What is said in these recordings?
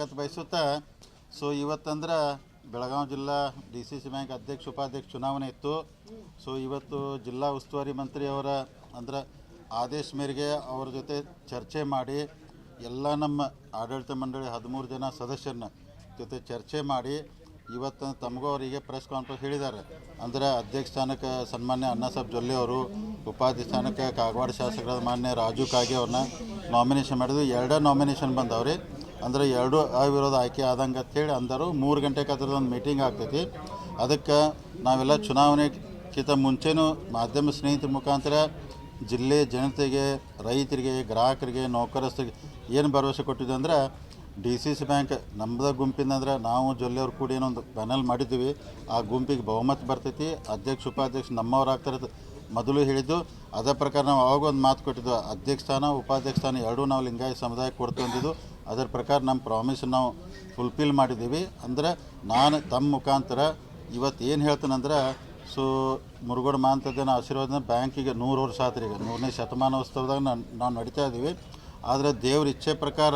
ಸ್ವಾಗತ ಬಯಸುತ್ತಾ ಇವತ್ತಂದ್ರೆ ಬೆಳಗಾವಿ ಜಿಲ್ಲಾ DCC bank ಅಧ್ಯಕ್ಷ ಉಪಾಧ್ಯಕ್ಷ ಚುನಾವಣೆ ಇತ್ತು. ಇವತ್ತು ಜಿಲ್ಲಾ ಉಸ್ತುವಾರಿ ಮಂತ್ರಿಯವರ ಆದೇಶ ಮೇರೆಗೆ ಅವರ ಜೊತೆ ಚರ್ಚೆ ಮಾಡಿ ಎಲ್ಲ ನಮ್ಮ ಆಡಳಿತ ಮಂಡಳಿ 13 ಜನ ಸದಸ್ಯರನ್ನ ಜೊತೆ ಚರ್ಚೆ ಮಾಡಿ ಇವತ್ತು ತಮಗೂ ಅವರಿಗೆ ಪ್ರೆಸ್ ಕಾನ್ಫರೆನ್ಸ್ ಹೇಳಿದ್ದಾರೆ. ಅಧ್ಯಕ್ಷ ಸ್ಥಾನಕ್ಕೆ ಸನ್ಮಾನ್ಯ ಅಣ್ಣಾಸಾಹೇಬ್ ಜೊಲ್ಲೆ ಅವರು, ಉಪಾಧ್ಯಕ್ಷ ಸ್ಥಾನಕ್ಕೆ ಕಾಗವಾಡ ಶಾಸಕರಾದ ಮಾನ್ಯ ರಾಜು ಕಾಗೆ ಅವ್ರನ್ನ ನಾಮಿನೇಷನ್ ಮಾಡಿದ್ವಿ. 2 ನಾಮಿನೇಷನ್ ಬಂದವ್ರಿ. ಎರಡು ಅವಿರೋಧ ಆಯ್ಕೆ ಆದಂಗೆ ಅಂತೇಳಿ ಅಂದರು. 3 ಗಂಟೆಗೆ ಅದರದೊಂದು ಮೀಟಿಂಗ್ ಆಗ್ತೈತಿ. ಅದಕ್ಕೆ ನಾವೆಲ್ಲ ಚುನಾವಣೆಗಿಂತ ಮುಂಚೆನೂ ಮಾಧ್ಯಮ ಸ್ನೇಹಿತರ ಮುಖಾಂತರ ಜಿಲ್ಲೆ ಜನತೆಗೆ, ರೈತರಿಗೆ, ಗ್ರಾಹಕರಿಗೆ, ನೌಕರಸ್ಥರಿಗೆ ಏನು ಭರವಸೆ ಕೊಟ್ಟಿದ್ವಿ ಅಂದ್ರೆ DCC ಬ್ಯಾಂಕ್ ನಮ್ಮದ ಗುಂಪಿಂದ ನಾವು ಜೊಲ್ಲೆಯವ್ರು ಕೂಡಿ ಏನೊಂದು ಪ್ಯಾನಲ್ ಮಾಡಿದ್ದೀವಿ. ಆ ಗುಂಪಿಗೆ ಬಹುಮತ ಬರ್ತೈತಿ. ಅಧ್ಯಕ್ಷ ಉಪಾಧ್ಯಕ್ಷ ನಮ್ಮವ್ರು ಆಗ್ತಾರೆ ಮೊದಲು ಹೇಳಿದ್ದು. ಅದೇ ಪ್ರಕಾರ ನಾವು ಆವಾಗ ಒಂದು ಮಾತು ಕೊಟ್ಟಿದ್ದು, ಅಧ್ಯಕ್ಷ ಸ್ಥಾನ ಉಪಾಧ್ಯಕ್ಷ ಸ್ಥಾನ ಎರಡೂ ನಾವು ಲಿಂಗಾಯತ ಸಮುದಾಯಕ್ಕೆ ಕೊಡ್ತು ಅಂದಿದ್ದು. ಅದರ ಪ್ರಕಾರ ನಮ್ಮ ಪ್ರಾಮಿಸ್ ನಾವು ಫುಲ್ಫಿಲ್ ಮಾಡಿದ್ದೀವಿ. ನಾನು ತಮ್ಮ ಮುಖಾಂತರ ಇವತ್ತು ಏನು ಹೇಳ್ತೇನೆಂದ್ರೆ ಮುರುಗೋಡು ಮಾಂತದ್ದನ ಆಶೀರ್ವಾದ ಬ್ಯಾಂಕಿಗೆ 100 ವರ್ಷ ಆತ್ರಿ. ಈಗ 100ನೇ ಶತಮಾನೋತ್ಸವದಾಗ ನಾವು ನಡೀತಾ ಇದ್ದೀವಿ. ಆದರೆ ದೇವ್ರ ಇಚ್ಛೆ ಪ್ರಕಾರ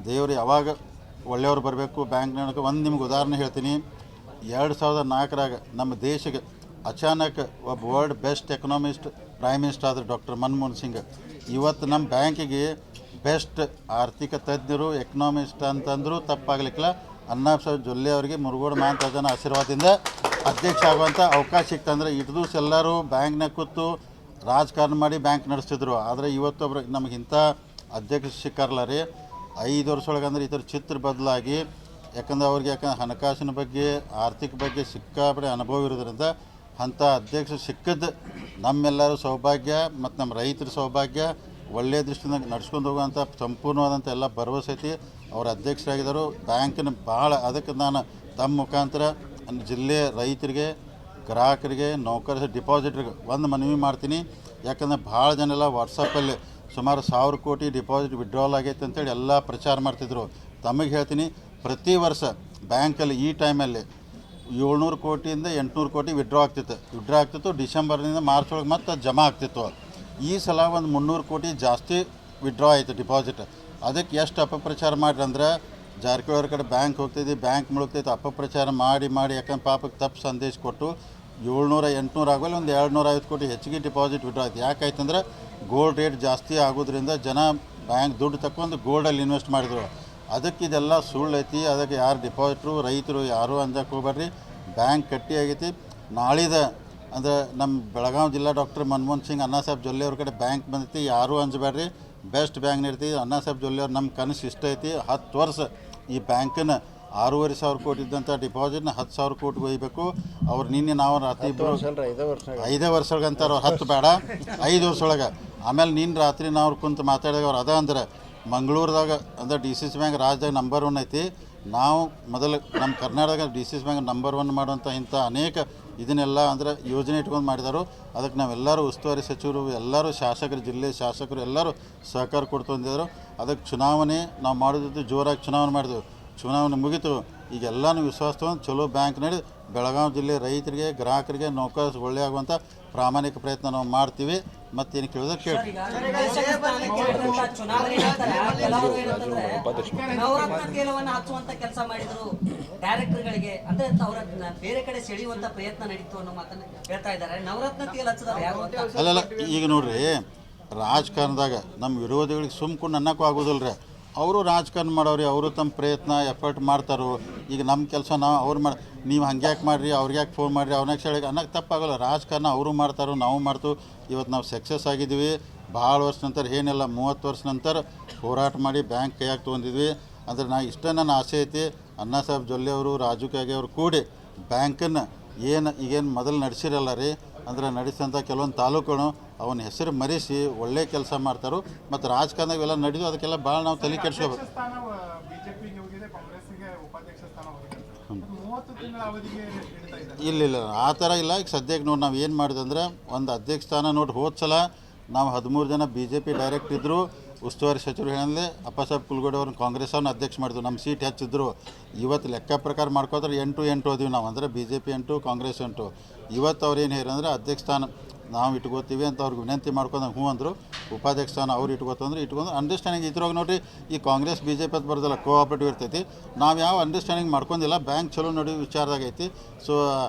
ದೇವರು ಯಾವಾಗ ಒಳ್ಳೆಯವ್ರು ಬರಬೇಕು ಬ್ಯಾಂಕ್ನೊಳಗೆ. ನಿಮ್ಗೆ ಉದಾಹರಣೆ ಹೇಳ್ತೀನಿ. 2004ರಾಗ ನಮ್ಮ ದೇಶಕ್ಕೆ ಅಚಾನಕ್ ಒಬ್ಬ world best economist prime minister ಆದ್ರೆ ಡಾಕ್ಟರ್ ಮನಮೋಹನ್ ಸಿಂಗ್. ಇವತ್ತು ನಮ್ಮ ಬ್ಯಾಂಕಿಗೆ ಬೆಸ್ಟ್ ಆರ್ಥಿಕ ತಜ್ಞರು ಎಕನಾಮಿಸ್ಟ್ ಅಂತಂದರೂ ತಪ್ಪಾಗಲಿಕ್ಕಿಲ್ಲ. ಅಣ್ಣಾಸಾಹೇಬ್ ಜೊಲ್ಲೆ ಅವರಿಗೆ ಮುರುಗೋಡು ಮಾಂತಜನ ಆಶೀರ್ವಾದದಿಂದ ಅಧ್ಯಕ್ಷ ಆಗುವಂಥ ಅವಕಾಶ ಸಿಕ್ತಂದ್ರೆ ಇಟ್ಟು ದಿವಸ ಎಲ್ಲರೂ ಬ್ಯಾಂಕ್ನಾಗ ಕೂತು ರಾಜಕಾರಣ ಮಾಡಿ ಬ್ಯಾಂಕ್ ನಡೆಸ್ತಿದ್ರು. ಆದರೆ ಇವತ್ತೊಬ್ರು ನಮಗಿಂಥ ಅಧ್ಯಕ್ಷ ಸಿಕ್ಕಾರಲ್ಲ ರೀ. 5 ವರ್ಷೊಳಗೆ ಈ ಥರ ಚಿತ್ರ ಬದಲಾಗಿ, ಯಾಕಂದ್ರೆ ಹಣಕಾಸಿನ ಬಗ್ಗೆ ಆರ್ಥಿಕ ಬಗ್ಗೆ ಸಿಕ್ಕಾಪಟ್ಟೆ ಅನುಭವ ಇರೋದ್ರಿಂದ ಅಂಥ ಅಧ್ಯಕ್ಷ ಸಿಕ್ಕದ್ದು ನಮ್ಮೆಲ್ಲರೂ ಸೌಭಾಗ್ಯ ಮತ್ತು ನಮ್ಮ ರೈತರ ಸೌಭಾಗ್ಯ. ಒಳ್ಳೆಯ ದೃಷ್ಟಿಯಿಂದ ನಡ್ಸ್ಕೊಂಡು ಹೋಗುವಂಥ ಸಂಪೂರ್ಣವಾದಂಥ ಎಲ್ಲ ಭರವಸೆ ಐತಿ. ಅವರು ಅಧ್ಯಕ್ಷರಾಗಿದ್ದರು ಬ್ಯಾಂಕಿನ ಭಾಳ. ಅದಕ್ಕೆ ನಾನು ತಮ್ಮ ಮುಖಾಂತರ ಜಿಲ್ಲೆ ರೈತರಿಗೆ, ಗ್ರಾಹಕರಿಗೆ, ನೌಕರ ಡಿಪಾಸಿಟ್ರಿಗೆ ಒಂದು ಮನವಿ ಮಾಡ್ತೀನಿ. ಯಾಕಂದರೆ ಭಾಳ ಜನ ಎಲ್ಲ ವಾಟ್ಸಪ್ಪಲ್ಲಿ ಸುಮಾರು 1000 ಕೋಟಿ ಡಿಪಾಸಿಟ್ ವಿಡ್ರಾವಲ್ ಆಗೈತೆ ಅಂತೇಳಿ ಎಲ್ಲ ಪ್ರಚಾರ ಮಾಡ್ತಿದ್ರು. ತಮಗೆ ಹೇಳ್ತೀನಿ, ಪ್ರತಿ ವರ್ಷ ಬ್ಯಾಂಕಲ್ಲಿ ಈ ಟೈಮಲ್ಲಿ 700 ಕೋಟಿಯಿಂದ 800 ಕೋಟಿ ವಿಡ್ರಾ ಆಗ್ತಿತ್ತು. ಡಿಸೆಂಬರ್ನಿಂದ ಮಾರ್ಚ್ ಒಳಗೆ ಮತ್ತೆ ಜಮಾ ಆಗ್ತಿತ್ತು. ಈ ಸಲ ಒಂದು 300 ಕೋಟಿ ಜಾಸ್ತಿ ವಿಡ್ರಾ ಆಯಿತು ಡಿಪಾಸಿಟ್. ಅದಕ್ಕೆ ಎಷ್ಟು ಅಪಪ್ರಚಾರ ಮಾಡಿರಿ ಅಂದ್ರೆ, ಜಾರಕಿಹೊಳಿ ಅವ್ರ ಕಡೆ ಬ್ಯಾಂಕ್ ಹೋಗ್ತೈತಿ, ಬ್ಯಾಂಕ್ ಮುಳುಗ್ತೈತಿ, ಅಪಪ್ರಚಾರ ಮಾಡಿ ಯಾಕಂದ್ರೆ ಪಾಪಕ್ಕೆ ತಪ್ಪು ಸಂದೇಶ ಕೊಟ್ಟು 700-800 ಆಗೋಲ್ಲ, ಒಂದು 250 ಕೋಟಿ ಹೆಚ್ಚಿಗೆ ಡಿಪಾಸಿಟ್ ವಿಡ್ರಾ ಆಯ್ತು. ಯಾಕಾಯ್ತಂದ್ರೆ ಗೋಲ್ಡ್ ರೇಟ್ ಜಾಸ್ತಿ ಆಗೋದ್ರಿಂದ ಜನ ಬ್ಯಾಂಕ್ ದುಡ್ಡು ತಗೊಂಡು ಗೋಲ್ಡಲ್ಲಿ ಇನ್ವೆಸ್ಟ್ ಮಾಡಿದ್ರು. ಅದಕ್ಕೆ ಇದೆಲ್ಲ ಸುಳ್ಳು ಐತಿ. ಅದಕ್ಕೆ ಯಾರು ಡಿಪಾಸಿಟ್ರು ರೈತರು ಯಾರೂ ಅಂಜಕ್ಕೆ ಹೋಗ್ಬೇಡ್ರಿ. ಬ್ಯಾಂಕ್ ಗಟ್ಟಿ ಆಗೈತಿ. ನಾಳಿದ ನಮ್ಮ ಬೆಳಗಾವಿ ಜಿಲ್ಲಾ ಡಾಕ್ಟರ್ ಮನಮೋಹನ್ ಸಿಂಗ್ ಅಣ್ಣಾಸಾಹೇಬ್ ಜೊಲ್ಲೆ ಅವ್ರ ಕಡೆ ಬ್ಯಾಂಕ್ ಬಂದೈತಿ. ಯಾರೂ ಅಂಜಬೇಡ್ರಿ. ಬೆಸ್ಟ್ ಬ್ಯಾಂಕ್ ಇರ್ತೀವಿ. ಅಣ್ಣಾಸಾಹೇಬ್ ಜೊಲ್ಲೆ ಅವ್ರು ನಮ್ಮ ಕನಸು ಇಷ್ಟ ಐತಿ. 10 ವರ್ಷ ಈ ಬ್ಯಾಂಕನ್ನು 6,500 ಕೋಟಿ ಇದ್ದಂಥ ಡಿಪಾಸಿಟ್ನ 10,000 ಕೋಟಿಗೆ ಒಯ್ಯಬೇಕು. ಅವ್ರು ನಿನ್ನೆ ನಾವು ರಾತ್ರಿ 5 ವರ್ಷಗಂತಾರೆ. 10 ಬೇಡ, 5 ವರ್ಷೊಳಗೆ. ಆಮೇಲೆ ರಾತ್ರಿ ನಾವು ಕುಂತು ಮಾತಾಡಿದಾಗ ಅವ್ರು ಅಂದ್ರೆ ಮಂಗಳೂರದಾಗ DCC ಬ್ಯಾಂಕ್ ರಾಜ್ಯದಾಗ ನಂಬರ್ 1 ಐತಿ. ನಾವು ಮೊದಲು ನಮ್ಮ ಕರ್ನಾಟಕದಾಗ DCC ಬ್ಯಾಂಕ್ ನಂಬರ್ 1 ಮಾಡುವಂಥ ಇಂಥ ಅನೇಕ ಇದನ್ನೆಲ್ಲ ಯೋಜನೆ ಇಟ್ಕೊಂಡು ಮಾಡಿದಾರು. ಅದಕ್ಕೆ ನಾವೆಲ್ಲರೂ ಉಸ್ತುವಾರಿ ಸಚಿವರು, ಎಲ್ಲರೂ ಶಾಸಕರು, ಜಿಲ್ಲೆ ಶಾಸಕರು ಎಲ್ಲರೂ ಸಹಕಾರ ಕೊಡ್ತು ಅಂದಿದ್ರು. ಅದಕ್ಕೆ ಚುನಾವಣೆ ನಾವು ಮಾಡೋದಿತ್ತು, ಜೋರಾಗಿ ಚುನಾವಣೆ ಮಾಡಿದೆವು. ಚುನಾವಣೆ ಮುಗಿತು. ಈಗೆಲ್ಲನೂ ವಿಶ್ವಾಸ ತೊಗೊಂಡು ಚಲೋ ಬ್ಯಾಂಕ್ ನಡಿ ಬೆಳಗಾವಿ ಜಿಲ್ಲೆ ರೈತರಿಗೆ, ಗ್ರಾಹಕರಿಗೆ, ನೌಕರ ಒಳ್ಳೆ ಆಗುವಂಥ ಪ್ರಾಮಾಣಿಕ ಪ್ರಯತ್ನ ನಾವು ಮಾಡ್ತೀವಿ. ಮತ್ತೇನು ಕೇಳಿದ್ರೆ ಕೇಳಿ. ಡೈರೆಕ್ಟರ್ಗಳಿಗೆ ಅಂದ್ರೆ ಅವರ ಬೇರೆ ಕಡೆ ಸೆಳೆಯುವಂತ ಪ್ರಯತ್ನ ನಡೀತು ಅನ್ನೋ ಮಾತನ್ನ ಹೇಳ್ತಾ ಇದ್ದಾರೆ. ನವರತ್ನ ತೇಲ್ ಹಚ್ಚದ ಅಲ್ಲಲ್ಲ. ಈಗ ನೋಡ್ರಿ, ರಾಜಕಾರಣದಾಗ ನಮ್ಮ ವಿರೋಧಿಗಳಿಗೆ ಸುಮ್ಕೊಂಡು ಅನ್ನಕ್ಕೂ ಆಗೋದಿಲ್ಲ ರೀ. ಅವರು ರಾಜಕಾರಣ ಮಾಡೋರಿ, ಅವರು ತಮ್ಮ ಪ್ರಯತ್ನ ಎಫರ್ಟ್ ಮಾಡ್ತಾರೋ. ಈಗ ನಮ್ಮ ಕೆಲಸ ಅವ್ರು ನೀವು ಹಂಗ್ಯಾಕೆ ಮಾಡಿರಿ, ಅವ್ರಿಗೆ ಯಾಕೆ ಫೋನ್ ಮಾಡಿರಿ, ಅವ್ನಾಗ ಹೇಳಿ ಅನ್ನಕ್ಕೆ ತಪ್ಪಾಗಲ್ಲ. ರಾಜಕಾರಣ ಅವರು ಮಾಡ್ತಾರೋ, ನಾವು ಮಾಡ್ತು. ಇವತ್ತು ನಾವು ಸಕ್ಸಸ್ ಆಗಿದ್ದೀವಿ. ಭಾಳ ವರ್ಷ ನಂತರ, ಏನೆಲ್ಲ 30 ವರ್ಷ ನಂತರ ಹೋರಾಟ ಮಾಡಿ ಬ್ಯಾಂಕ್ ಕೈಯಾಗಿ ತೊಗೊಂಡಿದ್ವಿ. ನನ್ನ ಆಸೆ ಐತಿ. ಅಣ್ಣಾಸಾಹೇಬ್ ಜೊಲ್ಲೆ ಅವರು, ರಾಜು ಕಾಗೆ ಅವರು ಕೂಡಿ ಬ್ಯಾಂಕನ್ನು ಈಗೇನು ಮೊದಲು ನಡೆಸಿರಲ್ಲ ರೀ, ನಡೆಸಿದಂಥ ಕೆಲವೊಂದು ತಾಲೂಕುಗಳು ಅವನ ಹೆಸರು ಮರೆಸಿ ಒಳ್ಳೆ ಕೆಲಸ ಮಾಡ್ತಾರೋ. ಮತ್ತು ರಾಜಕಾರಣದಾಗ ಎಲ್ಲ ನಡೆದು ಅದಕ್ಕೆಲ್ಲ ಭಾಳ ನಾವು ತಲೆ ಕೆಡಿಸ್ಕೋಬೇಕು. ಇಲ್ಲ ಆ ಥರ ಇಲ್ಲ. ಈಗ ಸದ್ಯಕ್ಕೆ ನೋಡಿ ನಾವು ಏನು ಮಾಡಿದಂದ್ರೆ, ಒಂದು ಅಧ್ಯಕ್ಷ ಸ್ಥಾನ ನೋಡಿ ಹೋದ ಸಲ ನಾವು 13 ಜನ BJP ಡೈರೆಕ್ಟ್ ಇದ್ದರು. ಉಸ್ತುವಾರಿ ಸಚಿವರು ಹೇಳಿದ್ರೆ ಅಪ್ಪಸಾಹೇಬ್ ಕುಲಗೋಡೆ ಅವ್ರನ್ನ ಕಾಂಗ್ರೆಸ್ ಅವ್ರನ್ನ ಅಧ್ಯಕ್ಷ ಮಾಡಿದ್ವು. ನಮ್ಮ ಸೀಟ್ ಹೆಚ್ಚಿದ್ರು. ಇವತ್ತು ಲೆಕ್ಕ ಪ್ರಕಾರ ಮಾಡ್ಕೋತಾರೆ 8-8 ಹೋದ್ವಿ ನಾವು. BJP 8, ಕಾಂಗ್ರೆಸ್ 8. ಇವತ್ತು ಅವ್ರು ಏನು ಹೇಳಿದ್ರೆ ಅಧ್ಯಕ್ಷ ಸ್ಥಾನ ನಾವು ಇಟ್ಕೋತೀವಿ ಅಂತ ಅವ್ರಿಗೆ ವಿನಂತಿ ಮಾಡ್ಕೊಂಡು ಹ್ಞೂ ಅಂದರು. ಉಪಾಧ್ಯಕ್ಷ ಸ್ಥಾನ ಅವ್ರು ಇಟ್ಕೊಂಡು ಅಂಡರ್ಸ್ಟ್ಯಾಂಡಿಂಗ್ ಇದ್ರಾಗ ನೋಡಿರಿ, ಈ ಕಾಂಗ್ರೆಸ್ ಬಿ ಜೆ ಪಿ ಅಂತ ಬರ್ದಲ್ಲ ಕೋಆಪರೇಟಿವ್ ಇರ್ತೈತಿ. ನಾವು ಯಾವ ಅಂಡರ್ಸ್ಟ್ಯಾಂಡಿಂಗ್ ಮಾಡ್ಕೊಂಡಿಲ್ಲ, ಬ್ಯಾಂಕ್ ಚಲೋ ನೋಡಿ ವಿಚಾರದಾಗ ಐತಿ. ಸೊ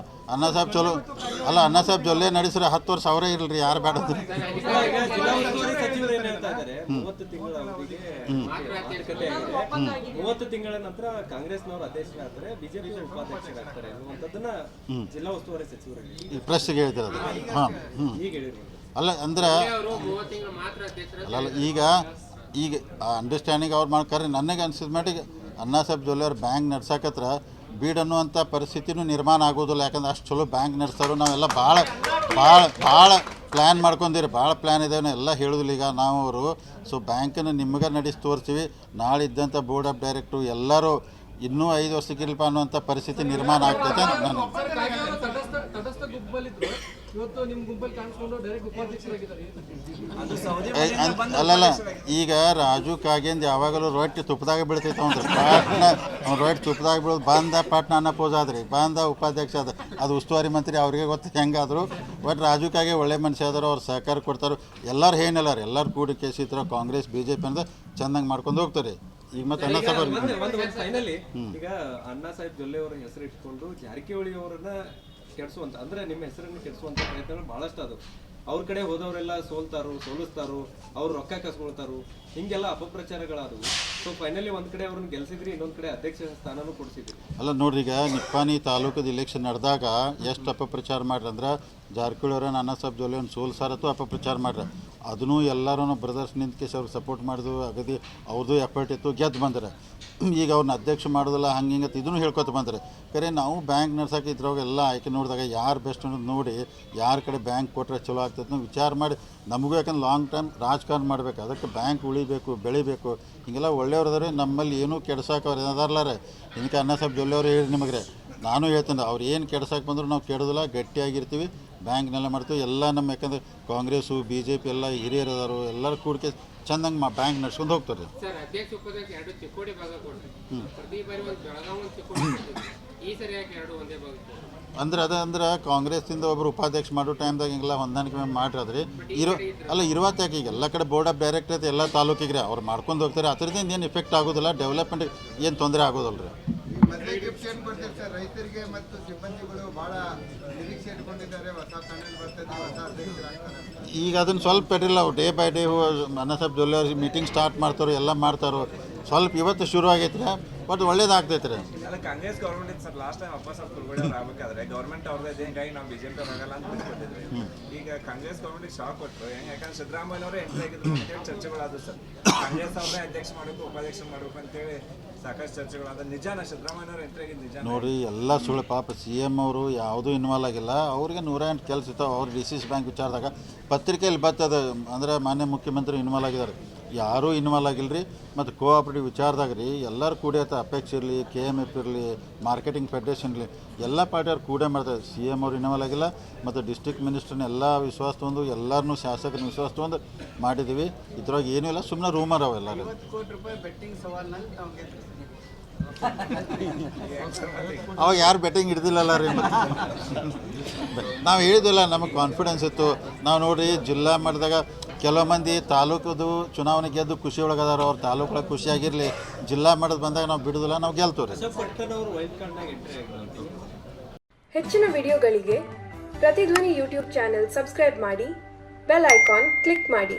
ಅಣ್ಣ ಸಾಹೇಬ್ ಚಲೋ ಅಲ್ಲ, ಅಣ್ಣ ಸಾಹೇಬ್ ಜೊಲ್ಲೆ ನಡೆಸ್ರೆ 10 ವರ್ಷ ಅವರೇ ಇರಲ್ರಿ, ಯಾರು ಬೇಡ ಅಂದ್ರಿ. ತಿಂಗಳ ನಂತರ ಕಾಂಗ್ರೆಸ್ನವರು ಅಧ್ಯಕ್ಷರಾಗ್ತಾರೆ, ಬಿಜೆಪಿ ಉಪಾಧ್ಯಕ್ಷರಾಗ್ತಾರೆ ಅನ್ನುವಂಥದ್ದನ್ನ ಜಿಲ್ಲಾ ಉಸ್ತುವಾರಿ ಸಚಿವರಿಗೆ ಈ ಪ್ರಶ್ನೆಗೆ ಹೇಳ್ತಾರೆ ಅದು. ಹಾಂ ಅಲ್ಲ ಅಂದ್ರೆ ಅಲ್ಲ ಈಗ ಅಂಡರ್ಸ್ಟ್ಯಾಂಡಿಂಗ್ ಅವ್ರು ಮಾಡ್ತಾರೆ. ನನಗೆ ಅನ್ಸಿದ ಮಟ್ಟಿಗೆ ಅಣ್ಣಾ ಸಾಹೇಬ್ ಜೊಲ್ಲೆ ಅವ್ರು ಬ್ಯಾಂಕ್ ನಡ್ಸಕತ್ರ ಬೀಡ್ ಅನ್ನುವಂಥ ಪರಿಸ್ಥಿತಿನೂ ನಿರ್ಮಾಣ ಆಗೋದಿಲ್ಲ. ಯಾಕಂದ್ರೆ ಅಷ್ಟು ಚಲೋ ಬ್ಯಾಂಕ್ ನಡೆಸ್ತಾರೋ. ನಾವೆಲ್ಲ ಭಾಳ ಪ್ಲ್ಯಾನ್ ಮಾಡ್ಕೊಂಡಿರಿ, ಭಾಳ ಪ್ಲ್ಯಾನ್ ಇದ್ದಾವೆ, ಎಲ್ಲ ಹೇಳೋದಿಲ್ಲ ಈಗ ನಾವು ಅವರು. ಸೊ ಬ್ಯಾಂಕನ್ನು ನಿಮ್ಗೆ ನಡೆಸಿ ತೋರಿಸ್ತೀವಿ. ನಾಳೆ ಇದ್ದಂಥ ಬೋರ್ಡ್ ಆಫ್ ಡೈರೆಕ್ಟ್ರು ಎಲ್ಲರೂ ಇನ್ನೂ 5 ವರ್ಷಕ್ಕಿಲ್ಪ ಅನ್ನುವಂಥ ಪರಿಸ್ಥಿತಿ ನಿರ್ಮಾಣ ಆಗ್ತೈತೆ. ನಾನು ಅಲ್ಲಲ್ಲ, ಈಗ ರಾಜು ಕಾಗೇಂದ್ ಯಾವಾಗಲೂ ರೊಟ್ಟಿ ತುಪ್ಪದಾಗ ಬೀಳ್ತೈತೆ ಅವ್ನು ಪಾಟ್ನ, ಅವ್ನು ರೊಟ್ಟಿ ತುಪ್ಪದಾಗ ಬೀಳೋದು ಬಂದ ಪಾಟ್ನ ಅನ್ನ ಪೋಸ್ ಆದ್ರಿ, ಬಂದ ಉಪಾಧ್ಯಕ್ಷ ಅದು ಉಸ್ತುವಾರಿ ಮಂತ್ರಿ ಅವ್ರಿಗೆ ಗೊತ್ತು ಹೆಂಗಾದ್ರು. ಬಟ್ ರಾಜು ಕಾಗೆ ಒಳ್ಳೆ ಮನುಷ್ಯ ಆದರು, ಅವ್ರು ಸಹಕಾರ ಕೊಡ್ತಾರೆ. ಎಲ್ಲರೂ ಏನಿಲ್ಲ ರೀ, ಎಲ್ಲರೂ ಕೂಡಿ ಕೇಸಿತ್ರ ಕಾಂಗ್ರೆಸ್ ಬಿ ಜೆ ಪಿ ಅಂತ ಚೆಂದಂಗೆ ಮಾಡ್ಕೊಂಡು ಹೋಗ್ತಾರೆ. ಈಗ ಮತ್ತೆ ಅಣ್ಣ ಸಾಹೇಬ್ ಫೈನಲಿ ಈಗ ಅಣ್ಣಾ ಸಾಹೇಬ್ ಜೊಲ್ಲೆ ಅವರ ಹೆಸರು ಇಟ್ಕೊಂಡು ಜಾರಕಿಹೊಳಿ ಅವರನ್ನ ಕೆಡಿಸುವಂತ, ಅಂದ್ರೆ ನಿಮ್ಮ ಹೆಸರನ್ನು ಕೆಡಿಸುವಂತ ಪ್ರಯತ್ನಗಳು ಬಹಳಷ್ಟು ಅದು. ಅವ್ರ ಕಡೆ ಹೋದವರೆಲ್ಲ ಸೋಲಿಸ್ತಾರು, ಅವ್ರು ರೊಕ್ಕ ಕಸ್ಕೊಳ್ತಾರು, ಹಿಂಗೆಲ್ಲ ಅಪಪ್ರಚಾರಗಳಾದವು. ಸೊ ಫೈನಲಿ ಒಂದ್ ಕಡೆ ಅವ್ರನ್ನ ಗೆಲ್ಸಿದ್ರಿ, ಇನ್ನೊಂದ್ ಕಡೆ ಅಧ್ಯಕ್ಷ ಸ್ಥಾನನೂ ಕೊಡಿಸಿದ್ರಿ. ಅಲ್ಲ ನೋಡ್ರಿ, ಈಗ ನಿಪ್ಪಾಣಿ ತಾಲೂಕದ ಇಲೆಕ್ಷನ್ ನಡೆದಾಗ ಎಷ್ಟು ಅಪಪ್ರಚಾರ ಮಾಡ್ರಿ ಅಂದ್ರೆ, ಜಾರಕಿಹೊಳಿ ಅವರ ಅಣ್ಣಾ ಸಾಹೇಬ್ ಜೊಲ್ಲೆ ಒಂದು ಸೋಲ್ಸಾರತ್ತು ಅಪಪ್ರಚಾರ ಮಾಡ್ರಿ. ಅದನ್ನೂ ಎಲ್ಲರೂ ಬ್ರದರ್ಸ್ ನಿಂತ್ಕೇಸಿ ಅವ್ರಿಗೆ ಸಪೋರ್ಟ್ ಮಾಡಿದ್ವು, ಅಗದಿ ಅವ್ರದ್ದು ಎಫರ್ಟ್ ಇತ್ತು, ಗೆದ್ದು ಬಂದ್ರೆ. ಈಗ ಅವ್ರನ್ನ ಅಧ್ಯಕ್ಷ ಮಾಡೋದಿಲ್ಲ ಹಂಗೆ ಹಿಂಗತ್ತು ಇದನ್ನು ಹೇಳ್ಕೊತ ಬಂದರೆ. ಕರೆ ನಾವು ಬ್ಯಾಂಕ್ ನಡ್ಸೋಕೆ ಇದ್ರಾಗೆಲ್ಲ ಆಯ್ಕೆ ನೋಡಿದಾಗ ಯಾರು ಬೆಸ್ಟ್ ಅನ್ನೋದು ನೋಡಿ, ಯಾರ ಕಡೆ ಬ್ಯಾಂಕ್ ಕೊಟ್ಟರೆ ಚಲೋ ಆಗ್ತೈತೆ ನಾವು ವಿಚಾರ ಮಾಡಿ, ನಮಗೂ ಯಾಕಂದ್ರೆ ಲಾಂಗ್ ಟೈಮ್ ರಾಜಕಾರಣ ಮಾಡಬೇಕು, ಅದಕ್ಕೆ ಬ್ಯಾಂಕ್ ಉಳಿಬೇಕು, ಬೆಳಿಬೇಕು, ಹಿಂಗೆಲ್ಲ ಒಳ್ಳೆಯವ್ರದಾರೆ. ನಮ್ಮಲ್ಲಿ ಏನೂ ಕೆಡ್ಸೋಕೆ ಅವ್ರು ಏನಾದಾರಲ್ಲಾರೆ. ಇದಕ್ಕೆ ಅಣ್ಣಾ ಸಾಹೇಬ್ ಜೊಲ್ಲೆ ಅವರು ಹೇಳಿ ನಿಮಗೆ, ನಾನು ಹೇಳ್ತೇನೆ, ಅವ್ರು ಏನು ಕೆಡ್ಸೋಕೆ ಬಂದರೂ ನಾವು ಕೆಡೋದಿಲ್ಲ, ಗಟ್ಟಿಯಾಗಿರ್ತೀವಿ, ಬ್ಯಾಂಕ್ನೆಲ್ಲ ಮಾಡ್ತೀವಿ. ಎಲ್ಲ ನಮ್ಮ ಯಾಕಂದ್ರೆ ಕಾಂಗ್ರೆಸ್ಸು ಬಿ ಜೆ ಪಿ ಎಲ್ಲ ಹಿರಿಯರು ಅದಾರು, ಎಲ್ಲರೂ ಕೂಡಿಕೆ ಚಂದಂಗೆ ಬ್ಯಾಂಕ್ ನಡ್ಸ್ಕೊಂಡು ಹೋಗ್ತಾರೆ. ಅಂದ್ರೆ ಕಾಂಗ್ರೆಸ್ಸಿಂದ ಒಬ್ಬರು ಉಪಾಧ್ಯಕ್ಷ ಮಾಡೋ ಟೈಮ್ದಾಗ ಹಿಂಗೆಲ್ಲ ಹೊಂದಾಣಿಕೆ ಮಾಡಿದ್ರಿ ಇರುವತ್ತಾಕೆ ಈಗ ಎಲ್ಲ ಕಡೆ ಬೋರ್ಡ್ ಆಫ್ ಡೈರೆಕ್ಟರ್ ಐತೆ ಎಲ್ಲ ತಾಲೂಕಿಗೆ ರೀ, ಅವ್ರು ಮಾಡ್ಕೊಂಡು ಹೋಗ್ತಾರೆ. ಅದರಿಂದ ಏನು ಎಫೆಕ್ಟ್ ಆಗೋದಿಲ್ಲ, ಡೆವಲಪ್ಮೆಂಟ್ ಏನು ತೊಂದರೆ ಆಗೋದಿಲ್ಲ ರೀ. ರೈತರಿಗೆ ಮತ್ತು ಸಿಬ್ಬಂದಿಗಳು ಬಹಳ ನಿರೀಕ್ಷೆ ಇಟ್ಕೊಂಡಿದ್ದಾರೆ, ಹೊಸ ಪ್ಯಾನೆಲ್ ಬರ್ತದೆ, ಹೊಸ ಅಧ್ಯಕ್ಷರಾಗ್ತಾರೆ. ಈಗ ಅದನ್ನು ಸ್ವಲ್ಪ ಇರಲಿಲ್ಲ, day by day Anna Saheb Jolle ಅವ್ರಿಗೆ ಮೀಟಿಂಗ್ ಸ್ಟಾರ್ಟ್ ಮಾಡ್ತಾರೋ, ಎಲ್ಲ ಮಾಡ್ತಾರೋ. ಸ್ವಲ್ಪ ಇವತ್ತು ಶುರು ಆಗೈತೆ ರೀ, ಬಟ್ ಒಳ್ಳೇದಾಗ್ತೈತೆ ರೀ. ಅಲ್ಲ, ಕಾಂಗ್ರೆಸ್ ಗೌರ್ಮೆಂಟ್ ಇತ್ತು ಸರ್ ಲಾಸ್ಟ್ ಟೈಮ್ ಅಪ್ಪ ಸಾಹೇಬ್ ಕುರುಗೋಡಿ ಅವ್ರು ಆಗಬೇಕಾದ್ರೆ ಗೌರ್ಮೆಂಟ್ ಅವ್ರದ್ದು ಹಿಂಗಾಗಿ ನಾವು ಬಿಜೆಪಿ ಆಗಲ್ಲ ಅಂತ ಬಿಟ್ಕೊಟ್ಟಿದ್ವಿ. ಈಗ ಕಾಂಗ್ರೆಸ್ ಗೌರ್ಮೆಂಟ್ಗೆ ಶಾಕ್ ಕೊಟ್ಟರು. ಯಾಕಂದ್ರೆ ಸಿದ್ದರಾಮಯ್ಯನವರೇ ಎಂಟ್ರಿ ಆಗಿದ್ರು ಅಂತೇಳಿ ಚರ್ಚೆಗಳಾದವು ಸರ್. ಕಾಂಗ್ರೆಸ್ ಅವ್ರನ್ನೇ ಅಧ್ಯಕ್ಷ ಮಾಡಬೇಕು, ಉಪಾಧ್ಯಕ್ಷ ಮಾಡಬೇಕು ಅಂತೇಳಿ ಸಾಕಷ್ಟು ಚರ್ಚೆಗಳಾದ. ನಿಜಾನ ಸಿದ್ದರಾಮಯ್ಯನವರು ಎಂಟ್ರಿ ಆಗಿದ್ದು ನಿಜ ನೋಡಿರಿ, ಎಲ್ಲ ಸುಳ್ಳು. ಪಾಪ CM ಅವರು ಯಾವುದೂ ಇನ್ವಾಲ್ವ್ ಆಗಿಲ್ಲ, ಅವ್ರಿಗೆ 108 ಕೆಲಸ ಇರ್ತಾವೆ. ಅವ್ರು DCC ಬ್ಯಾಂಕ್ ವಿಚಾರದಾಗ ಪತ್ರಿಕೆಯಲ್ಲಿ ಬರ್ತದ ಅಂದ್ರೆ ಮಾನ್ಯ ಮುಖ್ಯಮಂತ್ರಿ ಇನ್ವಾಲ್ವ್ ಆಗಿದ್ದಾರೆ, ಯಾರೂ ಇನ್ವಾಲ್ವ್ ಆಗಿಲ್ಲ ರೀ. ಮತ್ತು ಕೋಆಪರೇಟಿವ್ ವಿಚಾರದಾಗ ರೀ ಎಲ್ಲರೂ ಕೂಡಿಯತ್ತ, ಅಪೆಕ್ಸ್ ಇರಲಿ, KMF ಇರಲಿ, ಮಾರ್ಕೆಟಿಂಗ್ ಫೆಡರೇಷನ್ ಇರಲಿ, ಎಲ್ಲ ಪಾರ್ಟಿಯವ್ರು ಕೂಡೇ ಮಾಡ್ತಾರೆ. CM ಅವ್ರು ಇನ್ವಾಲ್ವ್ ಆಗಿಲ್ಲ. ಮತ್ತು ಡಿಸ್ಟ್ರಿಕ್ಟ್ ಮಿನಿಸ್ಟ್ರನ್ನ ಎಲ್ಲ ವಿಶ್ವಾಸ ತೊಗೊಂಡು, ಎಲ್ಲರನ್ನೂ ಶಾಸಕರನ್ನ ವಿಶ್ವಾಸ ತೊಗೊಂಡು ಮಾಡಿದ್ದೀವಿ. ಇದ್ರೊಳಗೆ ಏನೂ ಇಲ್ಲ, ಸುಮ್ಮನೆ ರೂಮರ್ ಅವೆಲ್ಲ. ₹50 ಕೋಟಿ ಬೆಟ್ಟಿಂಗ್ ಸವಾಲ್ನಲ್ಲಿ ತಾವು ಗೆದ್ದಿದ್ದೀರಿ. ಅವಾಗ ಯಾರು ಬೆಟ್ಟಿಂಗ್ ಹಿಡ್ದಿಲ್ಲಲ್ಲ ರೀ. ನಾವು ಹೇಳಿದ್ವಿಲ್ಲ, ನಮಗೆ ಕಾನ್ಫಿಡೆನ್ಸ್ ಇತ್ತು. ನಾವು ನೋಡಿರಿ ಜಿಲ್ಲಾ ಮಟ್ಟದಾಗ ಕೆಲವು ಮಂದಿ ತಾಲೂಕದು ಚುನಾವಣೆ ಗೆದ್ದು ಖುಷಿ ಒಳಗದಾರ, ಅವ್ರ ತಾಲೂಕೊಳಗೆ ಖುಷಿಯಾಗಿರಲಿ. ಜಿಲ್ಲಾ ಮಟ್ಟದ ಬಂದಾಗ ನಾವು ಬಿಡೋದಿಲ್ಲ, ನಾವು ಗೆಲ್ತೀವಿ ರೀ. ಹೆಚ್ಚಿನ ವಿಡಿಯೋಗಳಿಗೆ ಪ್ರತಿಧ್ವನಿ ಯೂಟ್ಯೂಬ್ ಚಾನೆಲ್ ಸಬ್ಸ್ಕ್ರೈಬ್ ಮಾಡಿ, ಬೆಲ್ ಐಕಾನ್ ಕ್ಲಿಕ್ ಮಾಡಿ.